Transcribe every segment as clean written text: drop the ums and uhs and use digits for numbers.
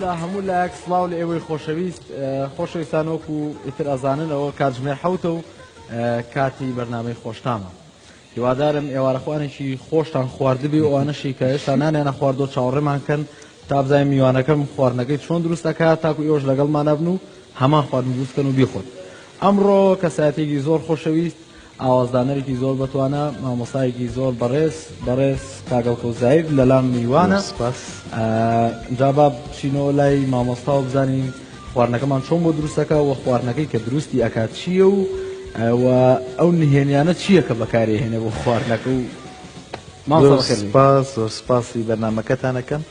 لە هەموو لایەک سڵاو لە ئێوەی خۆشەویستان وەکو ئیتر ئەزاننەوە کاتژمێر حەوتە و کاتی بەرنامەی خۆشتامە. هیوادارم ئێوارەخوانێکی خۆشتان خواردبی و ئەوانەشی کە هێشتا نانیانە خواردۆ چاوەڕێمان کەن تا بزانین میوانەکەم خواردنەکەی چۆن دروست دەکات تاکو ئێوەش لەگەڵمانە بن و هەمان خواردن دروستکەن و بیخۆن. ئەمڕۆ کەسایەتێکی زۆر خۆشەویست ئاوازدانەرێکی زۆر بەتوانە مامۆستایەکی زۆر بەڕێز کاگەڵکە و زاید لەلام میوانە جا با بچینەوە لای مامۆستا و بزانین خواردنەکەمان چۆن بۆ دروستەکە و خواردنەکەی کە دروستی ئەکات چییە و ئەو نهێنیانە چییە کە بەکاری هێنێ بۆ خواردنەکە و زۆر سپاسی بەرنامەکەتانەکەم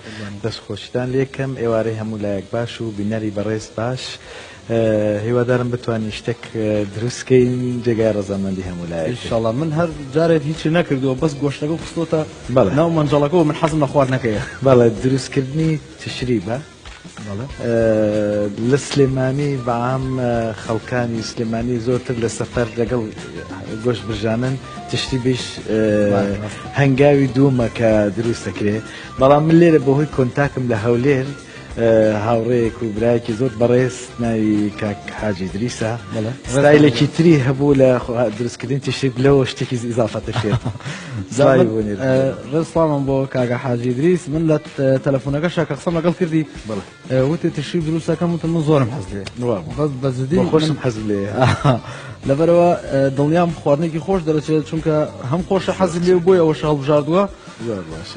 دەستخۆشیتان لێکەم ئێوارەی هەموو لایەک باش و بینەری بەڕێز باش هیوادارم بتوانین شتێک دروستکەین جێگای ڕەزامەندی هەموو لایەک ئینشاڵڵا من هەر جارێک هیچی نەکردووە بەس گۆشتەکە خستۆتە ناو مەنجەڵەکەەوە من حەزم لە خواردنەکەیە بەڵێ دروستکردنی تشری بە لە سلێمانی بەعام خەڵکانی سلێمانی زۆرتر لە سەفەر لەگەڵ گۆشت برژانن تشتی بیش هەنگاوی دوومە کە دروست دەکرێ بەڵام من لێرە بەهۆی کۆنتاکم لە هەولێر هاوڕێیەک و برایەکی زۆر بەڕێز ناوی کاک حاجی دریسە ستایلێکی تری هەبوو لە دروستکردنی تشتی لەوە شتێکی ئیزافەتە شێت ڕێزسڵامم بۆ کاگە حاجی دریس من لە تەلەفۆنەکەشە کە قسەم لەگەڵ کردی وتی تشتی دروستەکەم وتم من زۆرم حەز لێ بە زودی خۆشم حەز لێ لەبەرەوە دڵنیام خواردنێکی خۆش دەرەچێت چونکە هەم خۆشە حەزی لێ بۆی ئەوە هەڵبژاردووە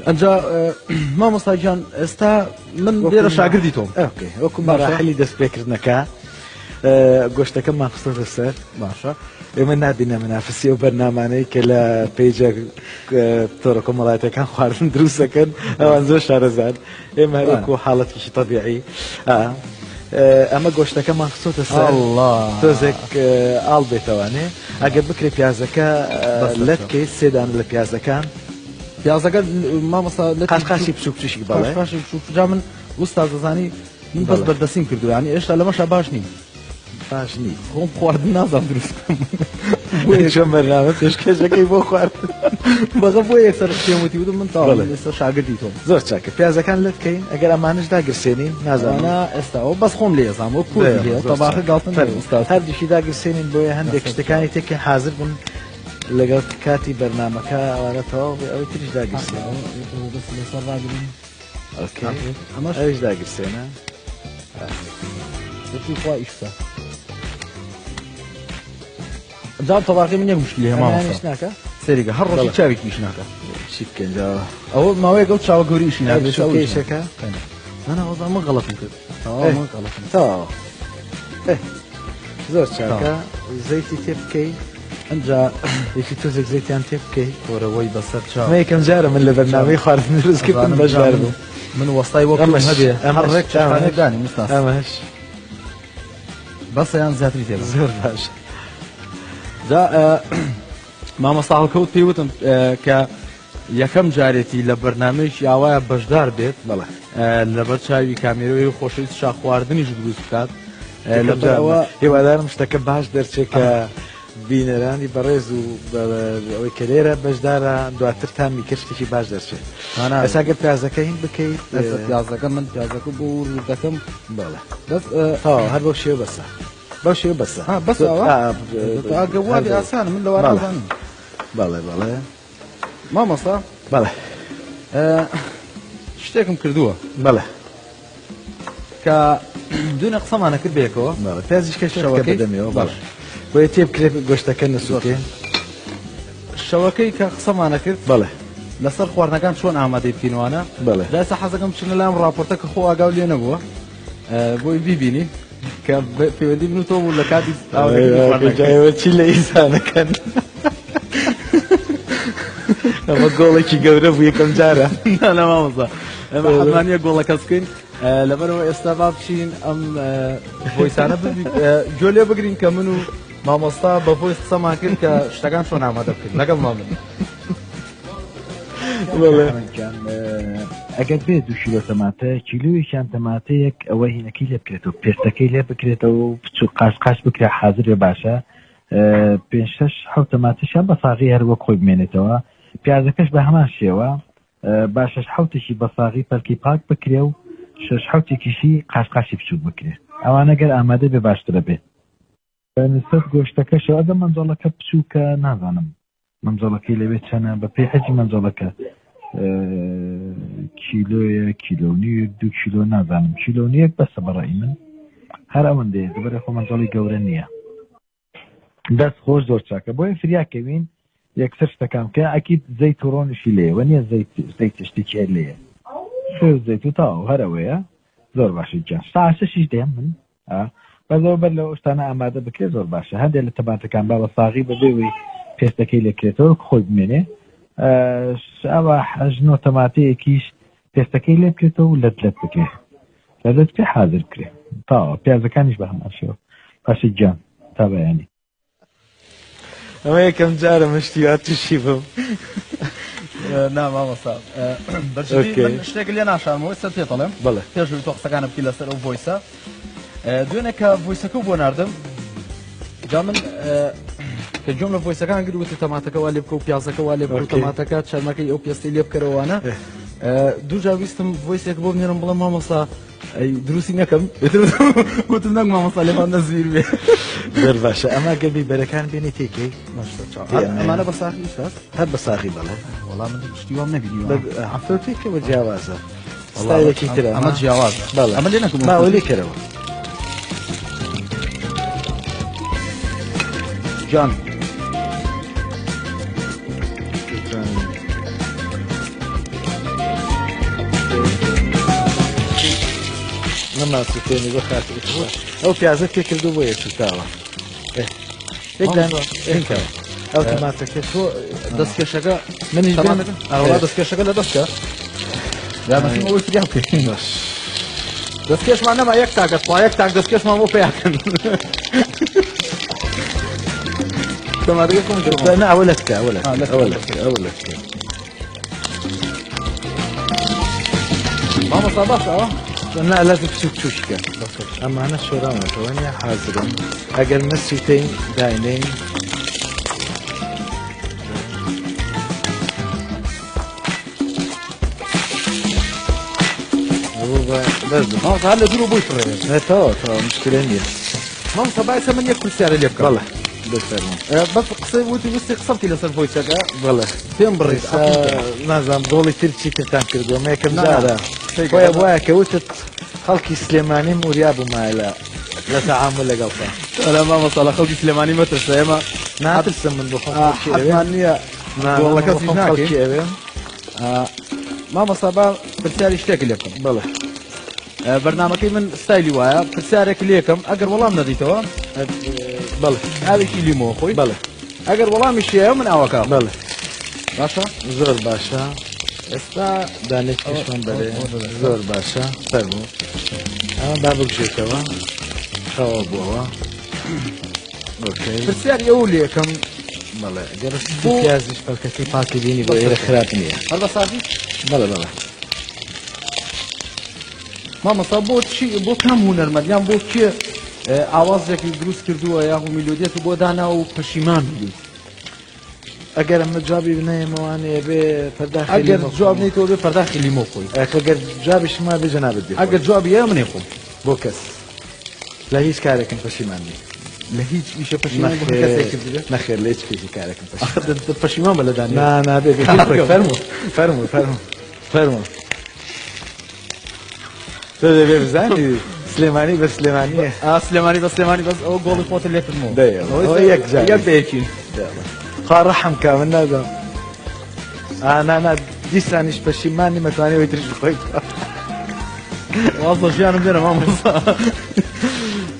ئەنجا مامۆستاگیان ئێستا من لێرە شاگردی تۆم وەکو مەراحلی دەستپێکردنەکە گۆشتەکەمان خستۆتە سەر باشە ئێمە نبینە منافسی و بەرنامانەی کە لە پێیجە تۆڕە کۆمەڵایەتەکان خواردن دروستەکەن ئەوان زۆر شارەزان ئێمە وەکو حاڵەتێکی تەبیعی ئەمە گۆشتەکەمان خستۆتە سەر تۆزێک ئاڵ بێتەوانێ ئەگەر بکرێ پیازەکە لەتکەی سێدان لە پیازەکان پیازەکە مامۆستا قاشقاشی بچووکچشی بەڵێ جا من وستا دەزانی من بەس بەردەسیم کردو ینی ئێشتا لەمەشە باش نیم باش نی خۆم خواردن نازانم دروستکەم چۆن بەرنامە پێشکەشەکەی بۆ خواردن بەغە بۆ یەکسەر پێم وتی من تاوڵ ئێستا شاگردی تۆم زۆر چاکە پیازەکان لێت بکەین ئەگەر ئەمانش داگرسێنین نازانە ئێستا ئەو بەس خۆم لێ زانم تەباخە گاڵتن هەردووشی داگرسێنین بۆیە هەندێک شتەکانی تێکە حاضر بن لەگەڵ کاتی بەرنامەکە ئەوانەتەوە ئەوەی تریش داگرسێن ئەوش داگرسێنە خوا ئیشتا جام تەباقی من یەک مشکلی هەماش ناکە سەریگە هەر ڕۆژی چاوێکی ئیش ناکە چی بکەنجاوە ئەوە ماوەیە گەوت چاوە گەوری ئیشی ناکەشەکە نەوەزان من غەڵەتم کرد تەواو زۆر چاکە زەیتی تێ بکەی ئەنجا یەکی تۆزێک زەیتیان تێ بکەی تۆرەوەی بەسەر چاو یەکەم جارە من لە بەرنامەی خواردن دروستکردن بەشدار بوو من وەستای وەکم هەبێ هەر ڕێک چاوانێکدانی مستاس ئەمەش بەسەیان زیاتری تێ زۆر باش جا مامۆستا هەڵکەوت پێی وتم کە یەکەم جارێتی لە بەرنامەیەکی ئاوایە بەشدار بێت بەڵێ لەبەر چاوی کامیرەوەی خۆشەویست شا خواردنیش دروست بکات لەبەرەوە هیوادارم شتەکە باش دەرچێت کە بینەرانی بەڕێز و ئەوەی کە لێرە بەشدارە دواتر تامی کردشتێکی باش دەرچێت ئەساگە پیازەکە هین بکەیت پیازەکە من پیازەکە بۆ ڕوودەکەم بەڵێ هەر بەو شێوە بەسە بەو شێوە بەسە بەسەوەگەوادی ئاسانە من لەوانم بەڵێ بەڵێ مامۆستا بەڵێ شتێکم کردووە بەڵێ کە دوونە قسەمانە کرد بێکەوە پیازیشکە شەوەکە دەمێەوە باش بۆیە تێ بکرێت گۆشتەکە نەسووتێ شەوەکەی کە قسەمانە کرد بەڵێ لەسەر خواردنەکان چۆن ئامادەی بکەینوانە بەڵێ داسە حەزەکەم بچنە لام ڕاپۆرتە کە خۆ ئاگاو لێ نەبووە بۆی بیبینی کە پەیوەندی بن و تۆ بوو لە کاتی چی لە ئیسانەکەن ئەمە گۆڵێکی گەورە بوو یەکەم جارە نەمامۆستا ئەمە حەزمانیە گۆڵە کەس بکەین لەبەرەوە ئێستا با بچین ئەم بۆیسانە گوێ لێ بگرین کە من و مامۆستا بە بۆی قسەمان کرد کە شتەکان چۆن ئامادە بکەین لەگەڵ مامن ئەگەر بێت 2 کیلۆ تەماتە کیلویشیان تەماتەیەک ئەوە هینەکەی لێ بکرێتەوە پێستەکەی لێ بکرێتەوە و بچوو قاش بکرێت حاضر باشە 5-6 تەماتەشیان بە ساغی هەر وەک خۆی بمێنێتەوە پیازەکەش بە هەمان شێوە با 6 بەساغی پەرکی پاک بکرێ و شش حوتێکیشی قاشقاشی بچوو بکرێ ئەوانە گەر ئامادە بێ باشترە بێ نسبەت گۆشتەکەشەوە ئەدە مەنجۆڵەکە بچووکە نازانم مەنجۆڵەکەی لەوێ چەنە بە پێی حەجی مەنجۆڵەکە کیلۆیە کیلۆنی 2 کیلۆ نازانم کیلۆنیەک بەسە بەڕای من هەر ئەوەندەیە دەبەرە خۆ مەنجۆڵی گەورە نییە دەست خۆش زۆر چاکە بۆیە فریاکەوین یەکسەر شتەکان کە ئەکید زەیت و ڕۆنشی لێوە نییە زەیت شتێکی هەر لێیە شێو زەیت و تاو هەرەوەیە زۆر باشە جان ساعشەشیش دێم من بەزەوە بەر لەو شتانە ئامادە بکرێت زۆر باشە هەندێک لە تەماتەکان با بە ساغی بەبێوەی پێستەکەی لێکرێتەوە خۆی بمێنێ ئەوە حەژنۆ تەماتەیەکیش پێستەکەی لێ بکرێتەوە و لەت بکرێت لەدەست پێ حاضر بکرێت تاوە پیازەکانیش بە هەمان شێوە پاشی جان تا بەیانی ئەمە یەکەم جارە مشتیات تووشی بم نا مامۆستا شتێک لێ ناشارمەوەی سەر پێڵێم بەڵێ پێشوی تۆ قسەکانە بکی لەسەر ئەو ڤۆیسە دوێنێ کە ڤۆیسەکە بۆ ناردم جا من کە جۆم لە ڤۆیسەکان گروتی تەماتەکە وا لێ بکە و پیازەکە وا لێ بکە و تەماتەکە چەرمەکەی ئەو پێستی لێ بکەرەوەوانە دوو جار ویستم ڤۆیسێک بۆ بنێرم بڵێم مامۆستا دروستی نەکەم گوتم نەک مامۆستا لێمان نەزیر بێ زۆر باشە ئەمە گەر بیبەرەکان بێنێ تێکەی ئەمانە بە ساغی هەر بە ساغی بەڵێ وەڵام من شتی وام نەبینی هەفتە تێکەوە جیاوازە ستایلێکی ترە ئەمە جیاوازە بەڵێ ئەمە لێ نەکەم ماوە لێ کەرەوە جان نەماسووتێنی بە خاتری ئەو پیازە پێ کردو بۆ یەکتاوە ئەو تەماتەکە تۆ دەستکێشەکە منیش ئەوڵا دەستکێشەکە لە دەستکە یامەوەی فریا بکەین دەستکێشمان نەما یەک تاکە خوا یەک تاک دەستکێشمان بۆ پێیاکەن تەماتەکە کۆم ئەوە لەتکە ئەوە لەتکە مامۆستا باشە ئەوە لا لازم توشكا اما انا شورانه ثواني حاضر اگر مسيتين داينين لازم مامۆستا هەر لە دوور بۆی فڕێ تەوا مشكلة مامۆستا باعثە من یەک کورسیارە لێ بکەم والله بفرمو بەس قسەی وتی وستی قسەمتی لەسەر ڤۆیسەکە والله پێم بڕیت نازانم دۆڵی ترچی ترتان کردووە مە یەکەم جارە خۆیان وایە کە وتت خەڵکی سلێمانی موریا بوومایە لە تەعامل لەگەڵتان لە مامۆستا لە خەڵکی سلێمانی مەترسە ئێمە ناترسم من بۆ حتمان نییە گۆڵەکە سیز ناکەی ئەوێ مامۆستا با پرسیاری شتێکی لێ بکەم بەڵێ بەرنامەکەی من ستایلی وایە پرسیارێک لێکم ئەگەر وەڵام نەدیتەوە بەڵێ ئاوێکی لیمۆ خۆی بەڵێ ئەگەر وەڵامی شێە من ئاوەکە بەڵێ باشە زۆر باشە ئێستا دانێت کشمان بەرێ زۆر باشە فەرموو ئەمە با بگژێتەوە خەوە بووەوە پرسیاری ئەو لێکم بەڵێ گەرەستی پیازیش پەلکەکەی پاکی بینی بۆ ئێرە خراپ نییە هەر بە سازی بەڵێ بەڵێ مامۆستا بۆ چی بۆ کام هونەرمەندیان بۆ کێ ئاوازێکی دروست کردووە یاخو میلۆدیەت بۆ دانا و پەشیمان بوویت ئەگەر ئەمە جوابی بنەیەمەوانەیە بێ پەرداخی ئەگەر جواب نێتەوە بێ پەرداخی لیمۆ خۆی ئەگەر جوابیش ما بێ جەنابەت بێ ئەگەر جوابی ئەیە منێ خۆم بۆ کەس لە هیچ کارێکم پەشیمان نیە لە هیچ ئیشە پەشیمان بۆ کەسێکی بێت نەخێر لە هیچ کێکی کارێکم پەشیمان بە لەدانی نابێ فەرموو فەرموو فەرموو فەرموو تۆ دەبێ بزانی سلێمانی بە سلێمانیە سلێمانی بە سلێمانی بەس ئەوە گۆڵی خۆتە لێ کردمەوە یەک بەیەکین خوا ڕەحم کا من نازانم نانا دیسانیش پەشیمانی مەتوانێت تریش بخۆیت وازە ژیانم بێنە مامۆستا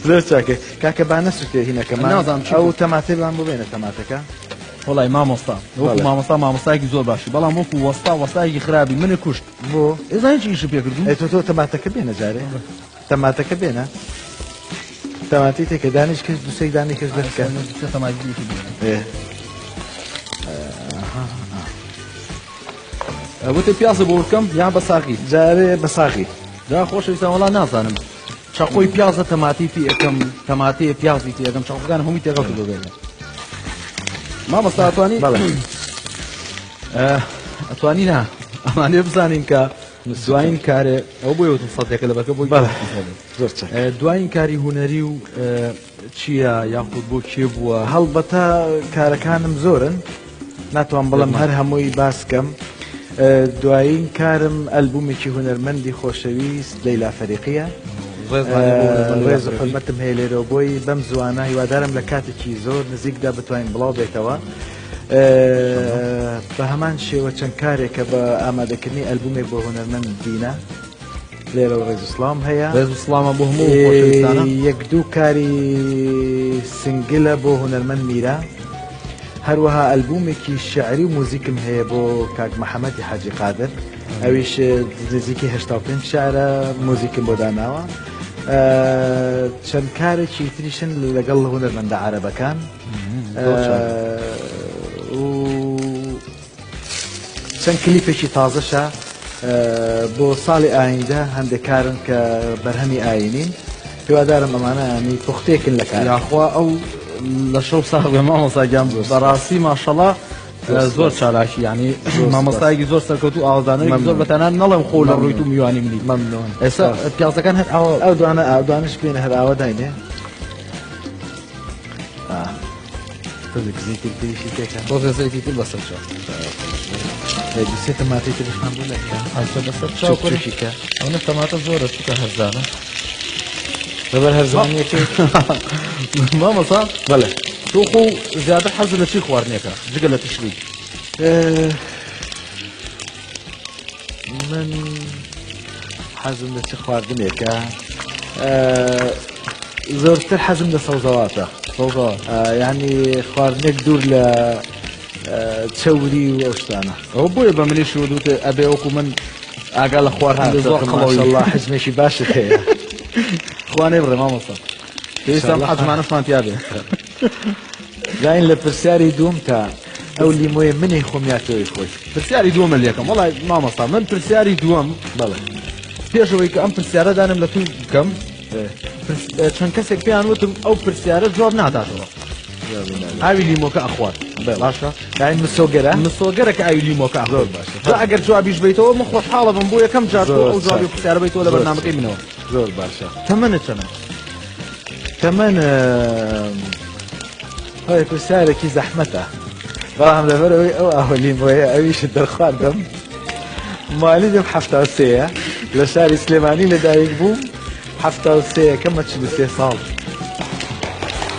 زۆر چاکێ کاکە با نەسووتێ هینەکەمان ئەو تەماتەی بان ببێنە تەماتەکە وڵی مامۆستا وەکو مامۆستا مامۆستایەکی زۆر باشی بەڵام وەکو وەستایەکی خراپی منە کوشت بۆ ئێزانی چی ئیشە پێکردم تۆ تەماتەکە بێنە جارێ تەماتەکە بێنە تەماتی تێکە دانیش کەس دووسێک دانی کەس دەکەن وتە پیازە بۆ بکەم یان بە ساغی جارێ بە ساغی دا خۆشەویستان وەڵا نازانم چاقۆی پیازە تەماتی پێ ئەەکەم تەماتەیە پیازی پێ ئەەکەم چاقەکان هەمووی تێگەڵ بێنە مامۆستا ئەتوانی ئەتوانی نا ئەمانێ بزانین کە دوایین کارێ ئەو بۆی وتم سەدێکە لەبەکە بۆی بەڵێ زۆر چاک. دوایین کاری هوەری و چییە یاخود بۆ کێ بووە هەڵبەتە کارەکانم زۆرن ناتوان بەڵام هەر هەمووی باسکەم. دوایین کارم ئەلبومێکی هونەرمەندی خۆشەویست لەیلا فەریقیە. ڕێز و حرمەتم هەیە لێرەوە بۆی بەم زوانە هیوادارم لە کاتێکی زۆر نزیکدا بتوانین بڵاو بێتەوە. بە هەمان شێوە چەند کارێکە بە ئامادەکردنی ئەلبومێک بۆ هونەرمەند بینە لێرە ڕێز ئیسلام هەیە. ڕێز ئیسلامە بۆ هەموو یەک دوو کاری سنگلە بۆ هونەرمەند میرە. هەروەها ئەلبومێکی شعری و موزیکم هەیە بۆ کاک محەممەدی حاجی قادر ئەویش نزیکی 85 شعرە موزیکم بۆ داناوە. چەند کارێکی تریشن لەگەڵ هونەرمەندە عەرەبەکان چەند کلیپێکی تازەشە بۆ ساڵی ئایندە هەندێک کارن کە بەرهەمی ئاینین هیوادارم ئەمانە ینی پوختێکن لە کار یاخوا ئەو لە شەو ساغێ مامۆساگیان بەڕاستی ماشەڵا زۆر چالاکی ینی مامۆستایەکی زۆر سەرکەوت و ئاوازانەی زۆر بەتەنان نەڵێم خۆ لە ڕووی و میوانی منی مەمنون. ئێستا پیاسەکان هەر ئەو دوانە ئاودانش بینە هەر ئاوە داینێ زیتر پێشی تێکە بۆ زێزەیەکی تر بەسەر چاو دوسێ تەماتی ترشمان بوو لەکە بەسەر چاو کوشیکە ئەو تەماتە زۆرە چکە هەرزانە لەبەر هەرزانیەکە مامۆسا بەڵێ تۆ خۆ زیاتر حەزت لە چی خواردنێکە جگە لە تشری من حەزم لە چ خواردنێکە زۆرتر حەزم لە سەوزەواتە یعنی خواردنێک دوور لە چەوری و ئەو شتانە ئەو بۆیە بە منیش وتە ئەبێ وەکو من ئاگا لە خواردن زۆر ماشەڵڵا حزمێکی باشت هەیە خوانێ بڕێ مامۆستا پێویستم حەزمانەشمان تیا بێ داین لە پرسیاری دوم تا ئەو لیمۆیە منی خۆمیاتەوەی خۆش پرسیاری دووەمە لێکم وڵای مامۆستا من پرسیاری دووەم بەڵێ پێشەوەی کە ئەم پرسیارە دانم لە تو بکەم چەند کەسێک پێیان وتم ئەو پرسیارە جواب ناداتەوە ئاوی لیمۆکە ئەخوات باشە داین مسۆگەرە مسۆگەرە کە ئاوی لیمۆکە ئەخۆر باشە ئەگەر جوابیش بیتەوە من خۆشحاڵە بم بۆ یەکەم جار ئەو جوابی پرسیارە بیتەوە لە بەرنامەکەی منەوە زۆر باشە تەمەنە چەنە تەمەن هۆی پرسیارێکی زەحمەتە بەڵام لەبەرەوەی ئەو ئاوە لیمۆیە ئەویش دەرخواردم مالی دەم 73 لە شاری سلێمانی لەدایک بوو 73 کەمە 43 ساڵ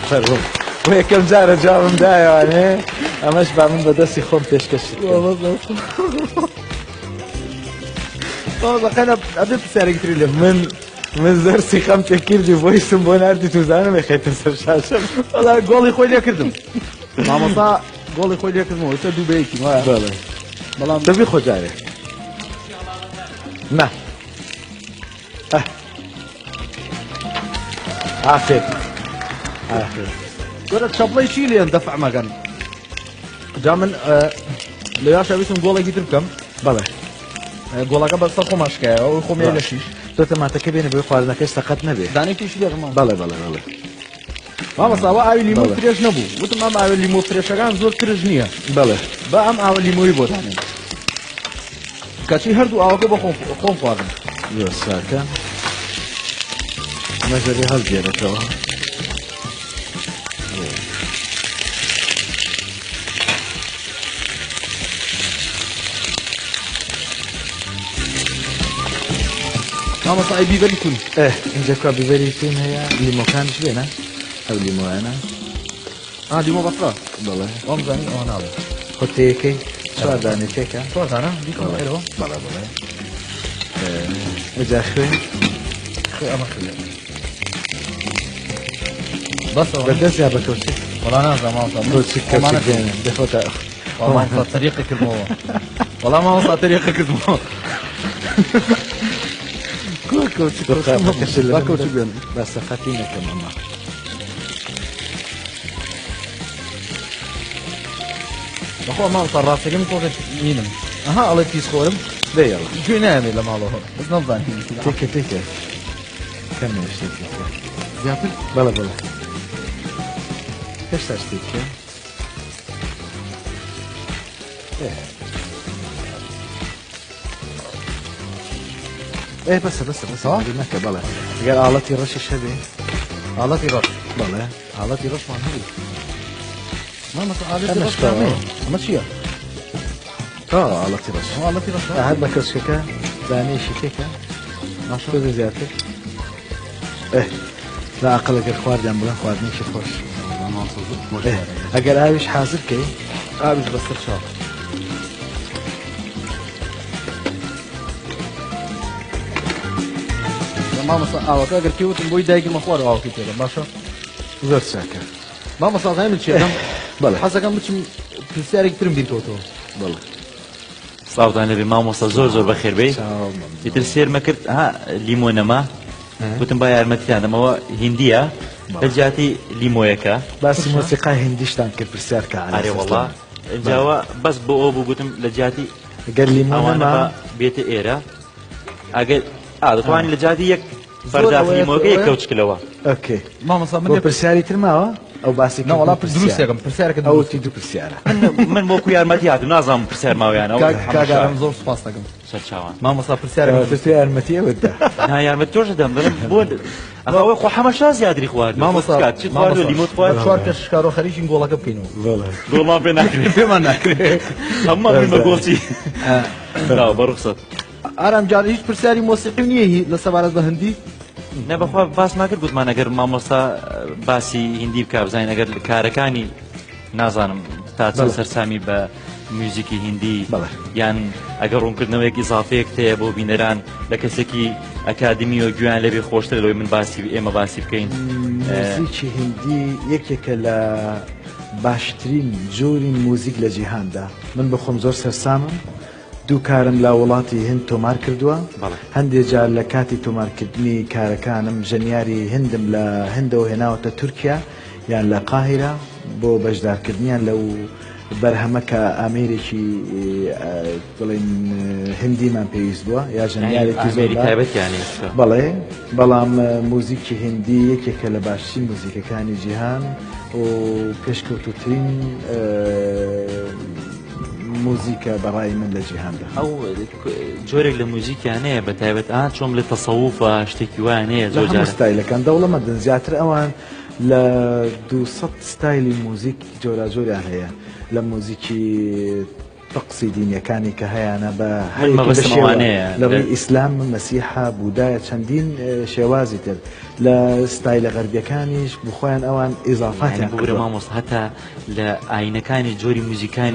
فەرڕۆم و یەکەم جارە جوابم دایەوانێ ئەمەش با من بەدەستی خۆم پێشکەش ئەبێ پرسیارێکی تری لێ من زۆر سیخەم پێکردی بۆی سم بۆ نردی توزانم خێتە سەر شاشم وەڵای گۆڵی خۆی لێ کردم مامۆستا گۆڵی خۆی لێ کردمەوە ئێستا دووبەیەکی وایە بەڵێ بەڵام دەبی خۆجارێ نه ئافێت ئافێت گۆرە چەپڵەی چی لێن دەفع مەگەن جا من لە یاشا ویستم گۆڵێکی تر بکەم بەڵێ گۆڵەکە بەسەر خۆمان شکایە ئەو خۆمیان لە شیش تۆ تەماتەکە بێنە بۆی خواردنەکەی سەقەت نەبێت دانێکیشی لێڕمان بەڵێ بەڵێ بەڵێ مامۆستا ئاوی لیمۆ فرێش نەبوو وتم ئەم ئاوی لیمۆ فرێشەکان زۆر ترژ نییە بەڵێ بە ئەم ئاوە لیمۆی بۆ دانێن کەچی هەردوو ئاوەکە بە خۆم خواردن زۆر ساکە مەژەری هەڵگێرێتەوە مامۆستا ئەی بیبەری تون اینجا کا بیبەری تون هەیە لیمۆکانش بێنە ئەو لیمۆیانە لیمۆ بەفرا بەڵێ ئەم زانی ئەوە ناڵێ خۆتەیەکەی چوار دانێ تێکە چوارزانە دیکەڵ ئێرەوە بەڵێ بەڵێ ئەجا خوێن خوێ ئەمە خوێ بەسەوە بەدەست یا بەکەوتی وەڵا نازانم مامۆستا کۆچی کەچی بێنە دەخۆتە مامۆستا تەریقی کردمەوە وەڵام مامۆستا تەریقی کردمەوە باکەوتی بێن بە سەقەتی نەکەم ئەمە بەخۆ مامۆستا ڕاستەکەم کۆکە مینم ئەها ئەڵێ پیس خۆرم دەیەڵە گوێ نایەنێ لە ماڵەوە بەس نەمزانی تێکە تێکە کەمێ شتێکی زیاتر بەڵێ بەڵێ هێشتا شتێکە ايه بس نەکە بەڵێ ئەگەر ئاڵەتی ڕەشیش هەبێ ئاڵەتی ڕەش بەڵێ ئاڵەتی ڕەشمان هەبوو مامەسا ئاڵەتی ئەمە ڕەش شتاوە. ئەمە چییە؟ ئاڵەتی ڕەش ئاڵەتی ڕەش هەر بە کەسکەکە دانێشی تێکە ناشۆ زیاتر لا ئەقلەگەر خواردیان بڵێن خواردنێکی خۆش ئەگەر ئاویش حازر بکەی ئاویش بەسەر چاو مامەسا ئاوەکە ئەگەر پێوتم بۆی دایکمە خوارد ئاوەکەی تێدا باشە زۆر چاکە مامەسا زای من چێدەم بەڵێ حەزەکەم بچم پرسیارێکی ترم بیرکەوتەوە بەڵێ سڵاوتان لەبێ مامۆستا زۆر بەخێربێ ئیتر سێرمە کرد لیمۆنەما گوتم با یارمەتیان دەمەوە هیندیە لەجیاتی لیمۆیەکە باسی مۆسیقای هندیشتان کرد پرسیارکە ئارێ وەڵا جاوە بەس بۆ ئەو بوو گوتم لەجیاتی ئەگەر لیمۆنەما ئەوانە بێتە ئێرە ئەگەر دەتوانین لەجیاتی یەک بەرداف لیمۆکە یەک کەوچکلەوە ئۆکێ مامەسا بۆ پرسیاری تر ماوە ئەو باسی نەوەڵا دروستێکم پرسیارەکە ئەوتی دوو پرسیارە من بۆکو یارمەتی هاتم نازانم پرسیار ماوەیانەوە کاگارم زۆر سپاس دەکەم سەرچاوان مامەسا پرسیارەکە پرسی یارمەتیە وەدا نا یارمەت تۆش دەم بڵم بۆ ئەوەی خۆ هەمەشا زیادری خوارد مامەسا چیت خوارد و لیمۆت خوارد چوار کەس شکار و خەریکی گۆڵەکە بکەینەوە بەڵێ گۆڵمان پێ ناکرێت پێمان ناکرێت هەموو بە گۆڵچی بەڕخسەت ئارام جان هیچ پرسیاری مۆسیقی نییە لە سەبارەت بە هەندی نەبەخوا باس ناکرد گوتمان ئەگەر مامۆستا باسی هیندی بکە بزانین ئەگەر کارەکانی نازانم تا چەند سەرسامی بە میوزیکی هیندی یان ئەگەر ڕوونکردنەوەیەک ئیزافەیەک هەیە بۆ بینەران لە کەسێکی ئەکادمی و گویان لەبێ خۆشتر لەوەی من ئێمە باسی بکەین موزیکی هندی یەکێکە لە باشترین جۆری موزیک لە جیهاندا من بخۆم زۆر سەرسامم دوو کارم لا وڵاتی هند تۆمار کردووە هەندێک جار لە کاتی تۆمارکردنی کارەکانم ژەنیاری هندم لە هندەوە هێناوەتە تورکیا یان لە قاهرە بۆ بەشدارکردنیان لەو بەرهەمەکە ئامێرێکی بڵین هندیمان پێویست بووە یا ژەنیارێکی زۆر بەڵێ بەڵام موزیکی هندی یەکێکە لە باشترین موزیکەکانی جیهان و پێشکەوتوترین موزیکە بەڕای من لە جیهاندا ئەو جۆرێک لە موزیکیانەیە بە تایبەت چۆم لە تەسەووفە شتێکی وانەیە زۆر ستایلەکان دەوڵەمەندن زیاتر ئەوان لە 200 ستایلی موزیک جۆراجۆریان هەیە لە موزیکی تەقسی دینیەکانی کە هەیەە بە هەرمەوانەیە لە ڕێی ئیسلام مەسیحا بودایە چەندین شێوازی تر لە ستایلە غەربیەکانیش بخۆیان ئەوان ئیزافاتیان بگرە مامۆستا هەتا لە ئاینەکانی جۆری موزیکانی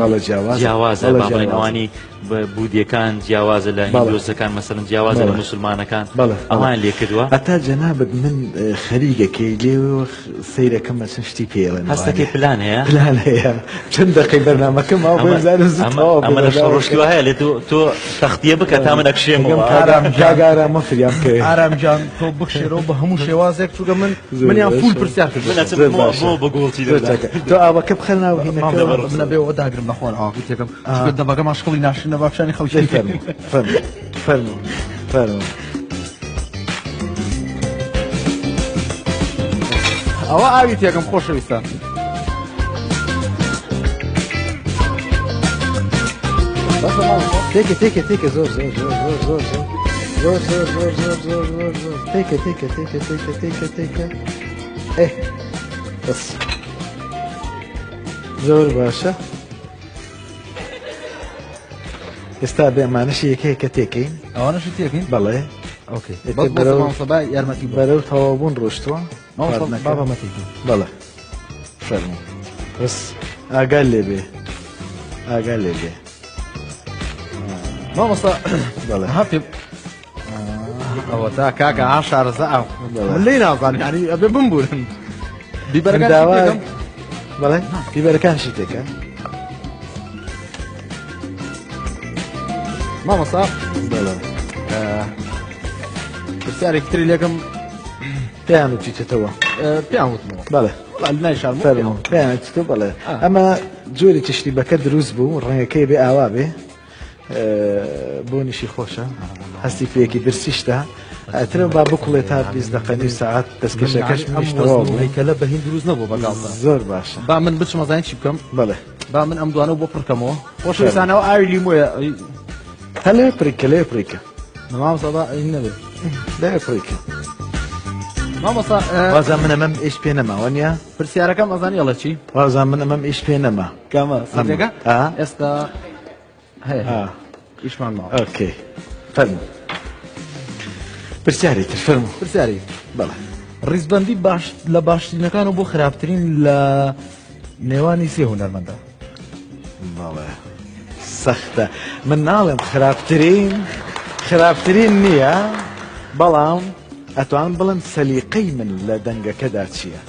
جیاوازە بڵێن ئەوانی بودیەکان جیاوازە لە هیندۆسەکان مەسەرن جیاوازە لە موسڵمانەکان ئەوان لێ کردووە ئەتا جەنابەت من خەریگەکەی لێوە سەیرەکەم بە چەند شتی پێڵێن هەستەکەی پلان هەیە پلان هەیە چەند دقی بەرنامەکەم ئەمە لە ڕۆژتوە هەیە لێ تۆ تەختیە بکە تا من ئەکشێمەوە جاگارە مەفریام بکە ئارام جان تۆ بخشێرەوە بە هەموو شێوازێک چووکە منیان فول پرسیار کرد بۆ بەگوڵتی تۆ ئاوەکە بخەناو هینەکە منە بێەوە داگرم بەخۆن ئاوی تێکم دەبەکە ماشقڵی ناشنە باشانی خەڵکی فەرمو ئەوە ئاوی تێکم خۆشەویستان تێکە زۆر تێکە بەس زۆر باشە ئێستا بێمانەشی یەکەیە کە تێکەین ئەوانەشی تێکین بەڵێ یارمەتی بەرەو تەواوبوون ڕۆشتووە بابەمەتێکی بەڵێ فەرموو بەس ئاگال لێبێ مامۆستا بەڵێ هەفێ ئەوە تا کاکە شارەزە من لێی نازان ینی ئەبێ بمبورن بیبەرەکان بەڵێ بیبەرەکانشی تێکە مامۆستا پرسیارێکی تری لێکم پێیان وچیتەوە پێیان وتمەوە بەڵێ نایشان پێیان وچیتە بەڵێ ئەمە جۆری تشتیبەکە دروست بوو ڕەنگەکەی بێ ئاوا بێ بۆ نیشی خۆشە هەستی پێیەکی برسیشتە ئەترە با بکوڵێت تا 20 دقیقە ساعت دەستکەشەکەش میشتەوە کەلە بەهین دروست نەبوو بەگاڵدا زۆر باشە با من بچمە زانین چی بکەم بەڵێ با من ئەم دوانە بۆ پڕکەمەوە خۆشەویستانەوە ئاوی لیمۆیە هەلێ پریکە مامۆستا این نەبێت لا ئەفریقا مامۆستا وازان من ئەمەم ئیش پێ نەماوە نیە پرسیارەکەم ئەزانی ئەڵە چی وازان من ئەمەم ئیش پێ نەما کامە سەرەکە ئا ئێستا هەیە ئیشمان ماوە ئۆکەی فەرمو پرسیاری تر فەرمو پرسیاری بەڵێ ڕیزبەندی باش لە باشترینەکان و بۆ خراپترین لە نێوانی سێ هونەرمەندە بەڵێ سەختە من ناڵێم خراپترین نییە بەڵام ئەتوان بڵم سەلیقەی من لە دەنگەکەدا چییە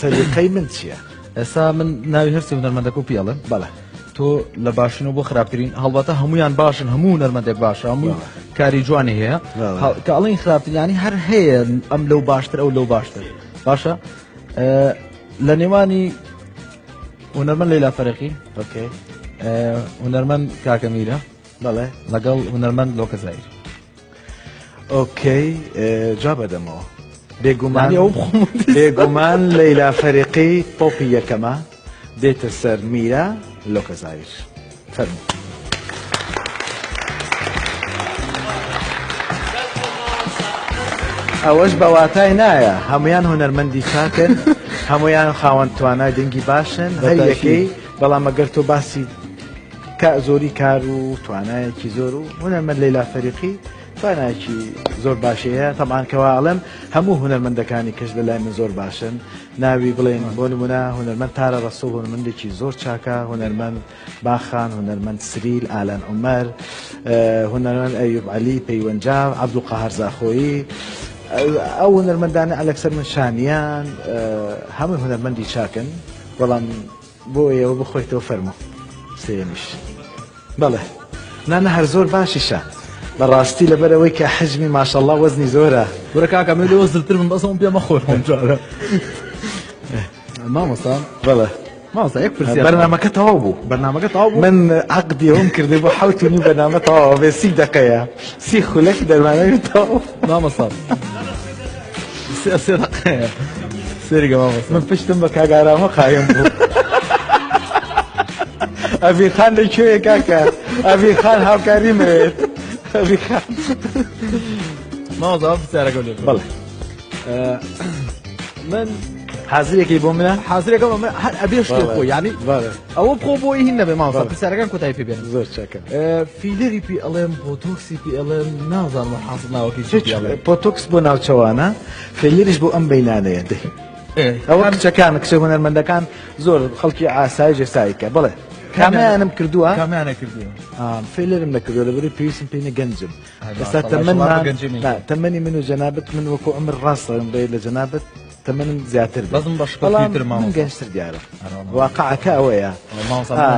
سەلیقەی من چییە ئێستا من ناوی هەرسی هونەرمەندەکە و پیاڵم بەڵێ تۆ لە باشین و بۆ خراپترین هەڵبەتە هەمویان باشن هەموو هونەرمەندێک باشە هەموو کاری جوانی هەیە کە ئەڵین خراپترینانی هەر هەیە ئەم لەو باشتر ئەو لەو باشتر باشە لە نێوانی هونەرمەند لەیلا فەرەقی ئۆکەی هونەرمەند کاکە میرە بەڵێ لەگەڵ هونەرمەند لۆکە زایر ئۆکەی جا بەدەمەوە بێگومان لەیلا فەریقی پۆپی یەکەمە دێتە سەر میرە لۆکە زایر فەرموو ئەوەش بەواتای نایە هەمویان هونەرمەندی چاکن هەمویان خاوەن توانای دەنگی باشن هەر یەکەی بەڵام ئەگەر تۆ باسی زۆری کار و توانایەکی زۆر و هونەرمەند لەیلا فەریقی توانایەکی زۆر باشەیە تەمان کەواڵم هەموو هونەرمەندەکانی کەش لەلای من زۆر باشن ناوی بڵێن بۆ نمونە هونەرمەند تارە ڕەسوڵ هونەرمەندێکی زۆر چاکە هونەرمەند باخان هونەرمەند سریل ئالان عومەر هونەرمەند ئەیوب عەلی پەیوەنجاو عەبدوڵقاهەر زاخۆیی ئەو هونەرمەندانە ئەلەکسەر من شانیان هەموو هونەرمەندی چاکن بەڵام بۆ ئێوە بخۆیتەوە فەرموو سێمیش بەڵێ نانە هەر زۆر باشیشە بەڕاستی لەبەرەوەی کە حەجمی ماشەڵڵا وەزنی زۆرە وەرە کاکە مێ لێوە زلتر من بەسەم پێ مەخۆر مامۆستا بەڵێ مامۆستا یەک پرسیار بەرنامەکە تەواو بوو بەرنامەکە تەواو بوو من عەقدی ئەوم کردی بۆ 7:30 بەرنامە تەواوە بێ 30 دقەیە 30 خولەکی دەرمانەوی تەواو مامۆستا سێ دقەیە سێریگە مامۆستا من پشتم بە کاگارامە قایم بوو ئەڤیر خان لەکوێیە کاکە ئەڤیر خان هاوکاری مەوێت ئەڤیر خان مامۆستا پرسیارەکە لێ بەڵێ من حازرێکی بۆ منە حازرێکەکەم هەر ئەبێ شتێ خۆ یعنی بەڵێ ئەوە بخۆ بۆی هین نەبێ مامۆستا پرسیارەکان کۆتایی پێ بێنن زۆر چاکە فیلەری پێ ئەڵێم بۆتۆکسی پێ ئەڵێم نازانم حاصل ناوەکەی چی پێ ئەڵێم پۆتۆکس بۆ ناوچەوانە فێلیریش بۆ ئەم بەینانەیە دەی ئەوە کچەکان کچە هونەرمەندەکان زۆر خەڵکی ئاسایی جێساییکە بڵێ کامیانم کردووە کامیانە کردووە فێلرم نەکردووە لەبەری پێویستم پێینە گەنجم ئێستا تەمەنی من و جەنابەت من وەکو ئەمر ڕاستەم بێ لە جەنابەت تەمەنم زیاتر بەزم بەشکەڵتر من گەشتر دیارە واقعەکە ئەوەیە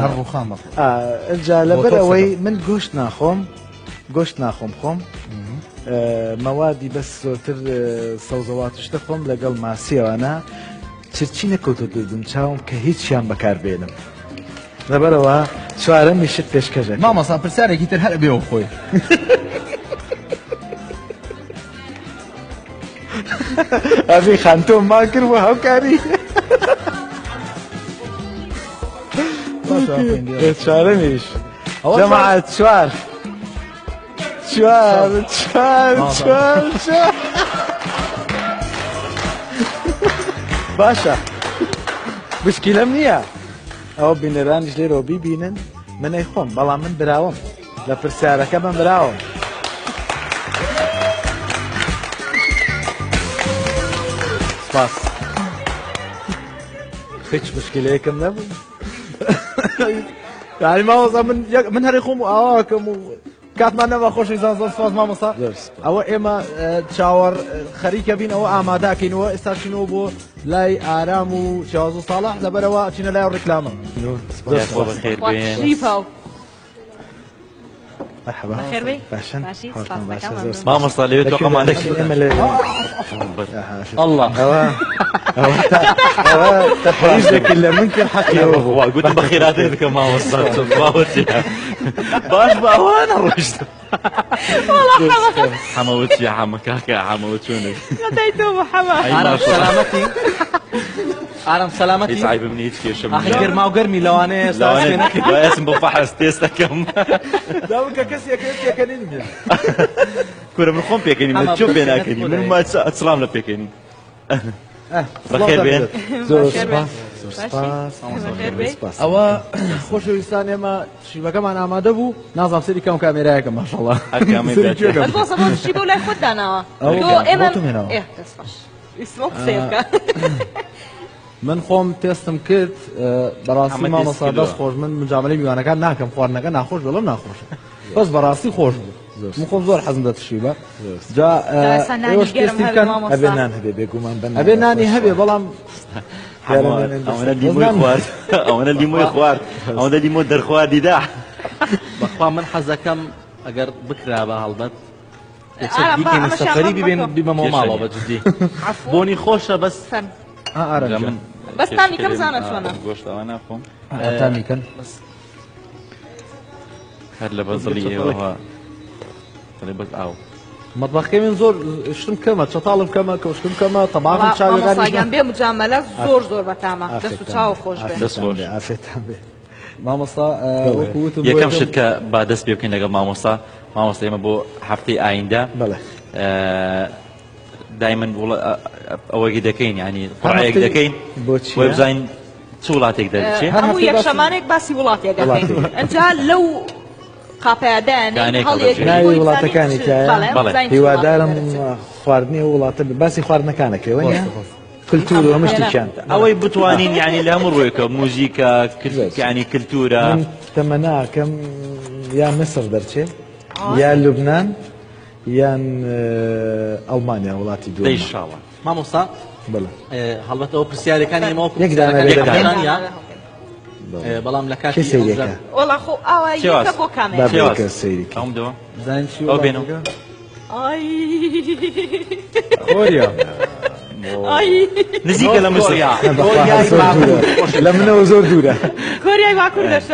هەر ڕووخان جا لەبەر ئەوەی من گۆشت ناخۆم خۆم مەوادی بەس زۆرتر سەوزەواتشتە خۆم لەگەڵ ماسیەوانە چرچی نەکەوتە دوودم چاوم کە هیچیان بەکاربێنم لەبەرەوە چوارەمی شت پێشکەشە مامۆستا پرسیارێکی تر هەر بێەوە خۆی ئەڤی خان تۆ مان کرد بۆ هاوکاری چوارەمیش جەماعەت چوار باشە مشکیلەم نییە ئەوە بینەرانیش لێرەوە بیبینن منەی خۆم بەڵام من براوم لە پرسیارەکە من براوم سپاس هیچ مشکلەیەکم نەبوو یعنی مامۆستا من هەری خۆم و ئاواکەم و کاتمان نەما خۆشی زان زۆر سپاس مامۆستا ئەوە ئێمە چاوەڕ خەریکە بین ئەوە ئاماداکەینەوە ئێستا چینەوە بۆ لای ئارام و شێواز و ساڵح لەبەرەوە چینە لای ڕێکلامە مامۆستا لەوێت تۆقەمانەکی الله تەحریز دەکرد لە من کرد حەقیەوە وا گوتم بەخێراتێ دکە مامۆستا باش بە ئەوانە ڕۆیشتم حەمەوە چیە حەمە کاکە حەمەوە چۆنێک سلامەتی ئارام هیچ سەلامەتی عیبم نیە، هیچ کێشەم ئاخی نییە. گەرما و گەرمی لەوانەیە لەوانەیە بۆ فەحەس تێست دەکەم. داوکە کەسێکەکەنی نیە کورە من خۆم پێکەنی من چۆ پێ ناکەنی من سلام لە پێکەنی. بەخێر بێن. زۆر ئەوە خۆشەویستان ئێمە شیبەکەمان ئامادە بوو نازام سەری کەم کامێرایەکە ماشەڵڵا بۆسە بۆ شی بۆ لای خۆت داناوە ئێمە قسێکە من خۆم تێستم کرد بەڕاستی مامۆستا دەست خۆش من مجاملەی میوانەکان ناکەم خواردنەکە ناخۆش بەڵام ناخۆشە بەس بەڕاستی خۆش بوو من خۆم زۆر حەزم دە تشیبە جا ئێوەش تێستی بکەن ئەبێ نان هەبێ بێگومان بن ئەبێ نانی هەبێ بەڵام ئەوەنە لیمۆی خوارد ئەوەنە لیمۆی خوارد ئەوەنە لیمۆ دەرخواردی دا. بەخوا من حەزەکەم ئەگەر بکرا بە هەڵبەت سەفەری ببێن بیبەمەوە ماڵەوە بەجددی بۆنی خۆشە بەس من بەس تامی کەم زانە چۆنە گۆشتەوە ناخۆم تامیکەن هەر لە بەزڵی ئێوەها بەس ئاو مەطبەخەکەی من زۆر شتم کەمە چەتاڵم کەمە کەوشتم کەمە تەباغم چاوەکان بێ مجامەلە زۆر زۆر بەتامە دەست و چاو خۆش بێ ئافێتان بێ مامۆستا وەکووتم یەکەم شت کە با دەست پێ بکەین لەگەڵ مامۆستا ئێمە بۆ هەفتەی ئایندا دایمەن ئەوەی دەکەین ینی قڕایەک دەکەین بۆ بزانین چ وڵاتێک دەرچێت هەموو یەک شەمانێک باسی وڵاتێک دەکەین ئەجا لەو قاپەیەدان ناوی وڵاتەکانی هیوادارم خواردنی وڵاتە باسی خواردنەکانەکەوە کلتور و هەمشتیان ئەوەی بتوانین ینی لە هەموو ڕۆیکە موزیکە ینی کلتورە تەمەناکەم یان مصر دەرچێ یان لوبنان یان ئەڵمانیا وڵاتی دوو ئینشاڵڵا مامۆستا هەڵبەتەوە پرسیارەکانی ئێمە بەڵام لە کاتی وەڵا خۆ ئاوای بۆ کامێرە سەیری ئەومدەوە ئەو بێنەوە خۆریا نزیکە لە مصر لە منەوە زۆر دوورە کۆریای باکوور دەشت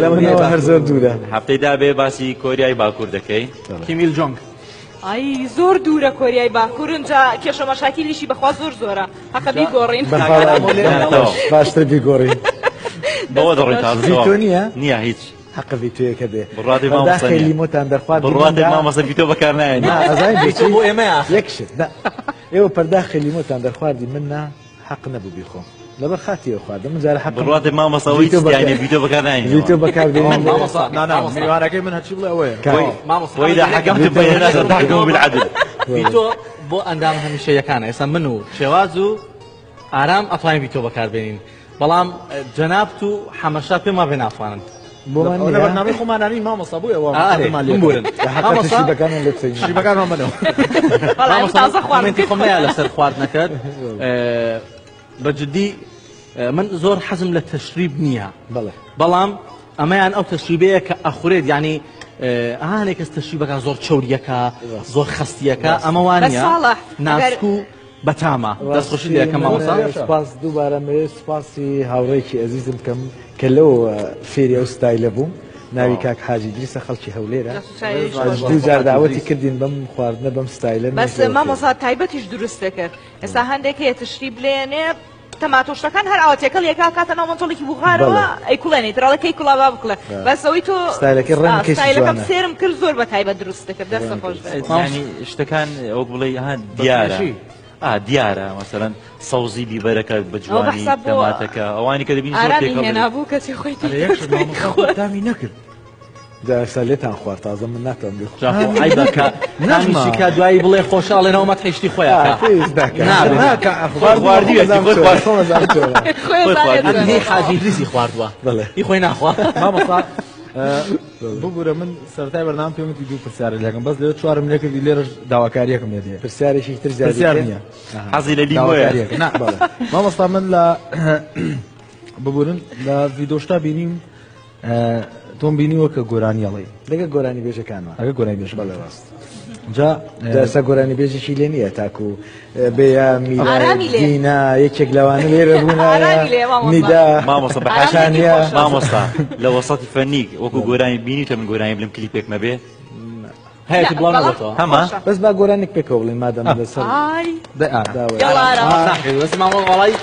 لە منەوە هەر زۆر دوورە هەفتەیدا بێ باسی کۆریای باکوور دەکەی کیمیل جۆنگ ئای زۆر دوورە کۆریای باکوور اینجا کێشە مەشاکیلیشی بەخوا زۆر زۆرە حەقە بیگۆڕین باشتر بیگۆڕین بەوە دەڕۆین ڤیتۆ نییە نییە هیچ حەقە ڤیتۆیەکە بێ بڕادی مامۆستا لیمۆتان دەرخوارد بڕادی مامۆستا ڤیتۆ بەکار نایێن بۆ ئێمە یەکشت ئێوە پەرداخی لیمۆتان دەرخواردی من نا حەق نەبوو بیخۆم لەبەر خاتیەوە خواردم من جارە حەق بڕادی مامۆستاەوەی یعنی ڤیتۆ بەکار نایێن ڤیتۆ بەکار بێنین میوانەکەی من هەچی بڵێ ئەوەیە وإذا حكمت بين الناس فاحكموا بالعدل. ڤیتۆ بۆ ئەندام هەمیشەیەکانە ئێستا من و شێواز و ئارام ئەتوانین ڤیتۆ بەکاربێنین بەڵام جەنابەت و حەمەشا پێما بێ ناتوانن بۆمانەوەی خۆمانانی مامۆستا بوو ئەوە بورن شیبەکانمان بنەوە مامۆستاخواردنی خۆم نایە لەسەر خواردنەکەت بەجددی من زۆر حەزم لە تەشریب نییە بەڵام ئەمەیان ئەو تەشریبەیە کە ئەخورێت ینی هەنێک کەس تەشریبەکە زۆر چەوریەکە زۆر خستیەکە ئەمە وانە ناسک و بەتامە دەستخۆشی لەکەم مامۆستا سپاس دووبارە سپاسی هاوڕێکی ئەزیزم بکەم کە لەو فێری ئەو ستایلە بووم ناوی کاک حاجی دریسە خەڵکی هەولێرە دوو جار داوەتی کردین بەم خواردنە بەم ستایلە بەس مامۆستا تایبەتیش دروست دەکرد ئێستا هەندێک هەیە تشریب لێنێ تەماتۆشتەکان هەر ئاواتێکەڵ یەکا کاتە ناو مۆنتۆڵێکی بوغارەوە ئەیکوڵێنێت ڕاڵەکەی کوڵاوا بکڵێ بەسەوەی تۆ ستایلەکەی ڕەنگەکەم سێرم کرد زۆر بە تایبەت دروست دەکرد دەستە خۆش ینی شتەکان ئەو بڵێ دیارە دیارە مەسەرەن سەوزی بیبەرەکە بە جوانی تەماتەکە ئەوانی کە دەبین زۆر پێکەڵ هێنابوو کەسی خۆی دامی نەکرد جارسا لێتان خوارد تازە من ناتوانم عیبەکە نەمیشیکە دوایی بڵێ خۆشحاڵێنەوە مەت هێشتی خۆیان هی حاجی دریسی خواردووە هی خۆی ناخوا مامۆستا ببوورە من سەرەتای بەرنامە پێم وتی دوو پرسیارە لەکەم بەس لێرە چوارم لێکردی لێرە داواکاریەکەم لێ پرسیارێکی تر پرسیار نییە حەزی لە لیمۆیە مامۆستا من لە ببورن لە ڤیدۆشتا بینیم تۆم بینیوە کە گۆرانیەڵی لەگە گۆرانی بێژەکانەوە ئەگە گۆرانی بێژ بەڵێ ڕاست جا دەسە گۆرانی بێژێکی لێ نییە تاکو بێیا میدینا یەکێک لەوانە لێرە بوونە میدا مامۆستا بەحەشانە مامۆستا لە وەسەتی فەنیک وەکو گۆرانی بینیتە من گۆرانی بلم کلیپێک مەبێ هەیەی بڵاو نەبێتەوە هەمە بەس با گۆرانێک پێکەوە بڵێن مادەم لەسەر بەس ماوەڵی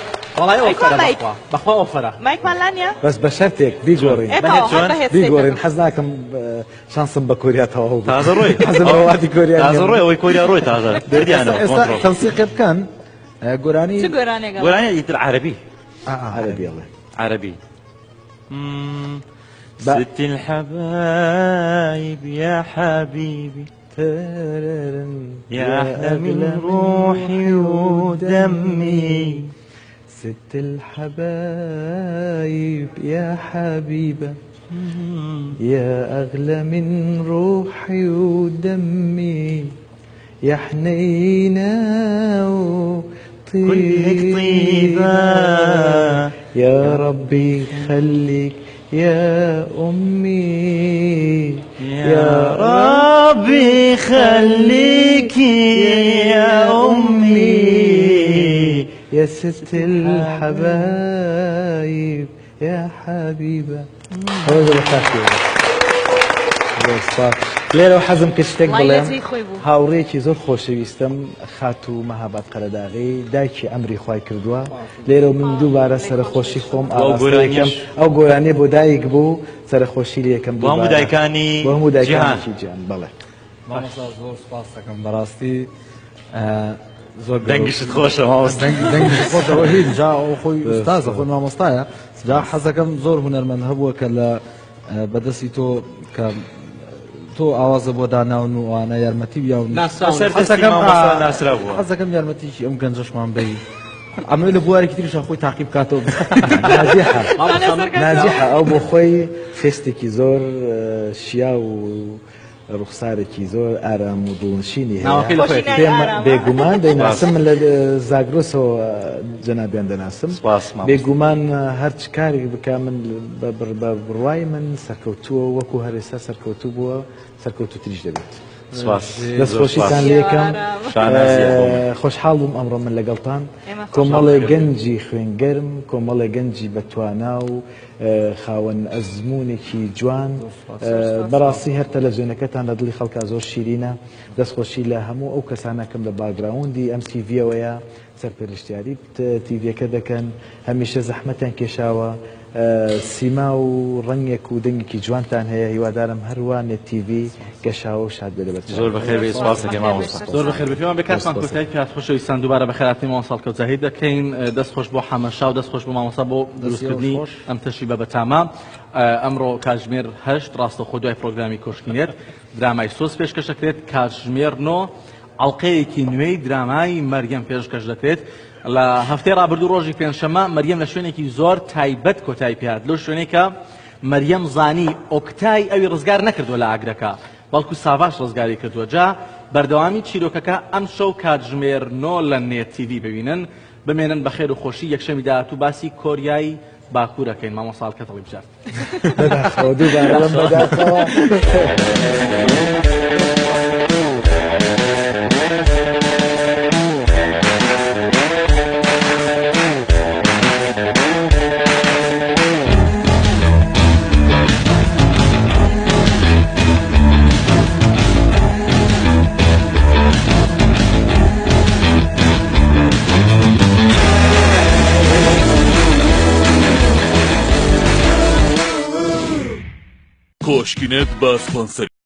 وڵای ئەوفەرە ئەیکۆ بەخوا ئەوفەرە مایکمان لان نیە؟ بەس بە شەرتێک بیگۆڕین بیگۆڕین حەز ناکەم شانسم بە کوریا تەواو تازە ڕۆی حەزمەواتی کوریا تازە ڕۆی ئەوەی کۆریا ڕۆی تازە ئێستا تەوسیقی بکەن گۆرانی گۆرانی ئیتر عەرەبی عەرەبی ئەڵێ عربي ست الحبايب يا حبيبي يا أحلى من روحي ودمي ست الحبايب يا حبيبة يا أغلى من روحي ودمي يا حنينة كلك طيبة يا ربي خليك يا أمي يا ربي خليك يا أمي يا ست الحبايب يا حبيبة هذا الخاتم لێرە حەزم کە شتێک بڵێم هاوڕێکی زۆر خۆشەویستم خات و مەهاباد قەرەداغی دایکی ئەمری خوای کردووە لێرە من دووبارە سەرخۆشی خۆم ئاراستەکەم ئەو گۆرانێ بۆ دایک بوو سەرخۆشی لێ یەکەم هەموو دایکانی جیهان بەڵێ زۆر سپاس دەکەم بەڕاستی زۆر دەنگشت خۆشە مامۆستا دەنگشت خۆشەوە هیچ جا ئەو خۆی ئوستازە خۆی مامۆستایە جا حەزەکەم زۆر هونەرمەند هەبووە کە لە بەدەستی تۆ کە تۆ ئاوازە بۆ داناون و ئەوانە یارمەتی حەزەکەم یارمەتیشی ئەم گەنجەشمان بی ئەمە لە بوارێکی تریشە خۆی تاقی بکاتەوە نازیحە ئەو بۆ خۆی فێستێکی زۆر شیا و ڕوخسارێکی زۆر ئارام و دڵنشینی هەیە بێگومان دەیناسم من لە زاگرۆسەوە جەنابیان دەناسم بێگومان هەرچ کارێک بکە من بە بڕوای من سەرکەوتووە وەکو هەرێستا سەرکەوتوو بووە سەرکەوتوتریش دەبێت دەستخۆشیتان لێکم خۆشحاڵ بووم ئەمڕۆ من لەگەڵتان کۆمەڵێ گەنجی خوێنگەرم کۆمەڵێ گەنجی بەتوانا و خاوەن ئەزمونێکی جوان بەڕاستی هەر تەلەڤیزیۆنەکەتان لە دڵی خەڵکا زۆر شیرینە دەستخۆشی لە هەموو ئەو کەسانەکەم لە باگراوندی ئەم تیڤیەوەیە سەرپێرشتیاری تیڤیەکە دەکەن هەمیشە زەحمەتیان کێشاوە سیما و ڕەنگێک و دەنگێکی جوانتان هەیە هیوادارم هەروە نێت تیڤی گەشاوە و شاد بێت زۆر بەخێر بێ سپاس دەکەم مامۆستا زۆر بەخێر بێتمان بە کاتمان کۆتایی کات خۆشەویستان دووبارە بەخێراتی مامۆستا کەوتزاهید دەکەین دەستخۆش بۆ حەمەشا و دەستخۆش بۆ مامۆستا بۆ دروستکردنی ئەم تەشی بە بەتامە ئەمڕۆ کاتژمێر 8 ڕاستەوخۆ دوای پرۆگرامی کۆشکینێت درامای سۆس پێشکەشەکرێت کاتژمێر 9 ئەڵلقەیەکی نوێی درامای مەریەم پێشکەش دەکرێت لە هەفتەی ڕابردوو ڕۆژی پێنجشەمە مەریەم لە شوێنێکی زۆر تایبەت کۆتایی پێهات لەو شوێنێکە مەریەم زانی ئۆکتای ئەوی ڕزگار نەکردووە لە ئاگرەکە بەڵکو ساڤاش ڕزگاری کردووە جا بەردەوامی چیرۆکەکە ئەم شەو کاتژمێر 9 لە نێت تیڤی ببینن بمێنن بەخێر و خۆشی یەکشەمی داهاتوو باسی کۆریایی باکوورەکەین مامۆستاڵکە دڵی بژار Koşkinet bas sponsor.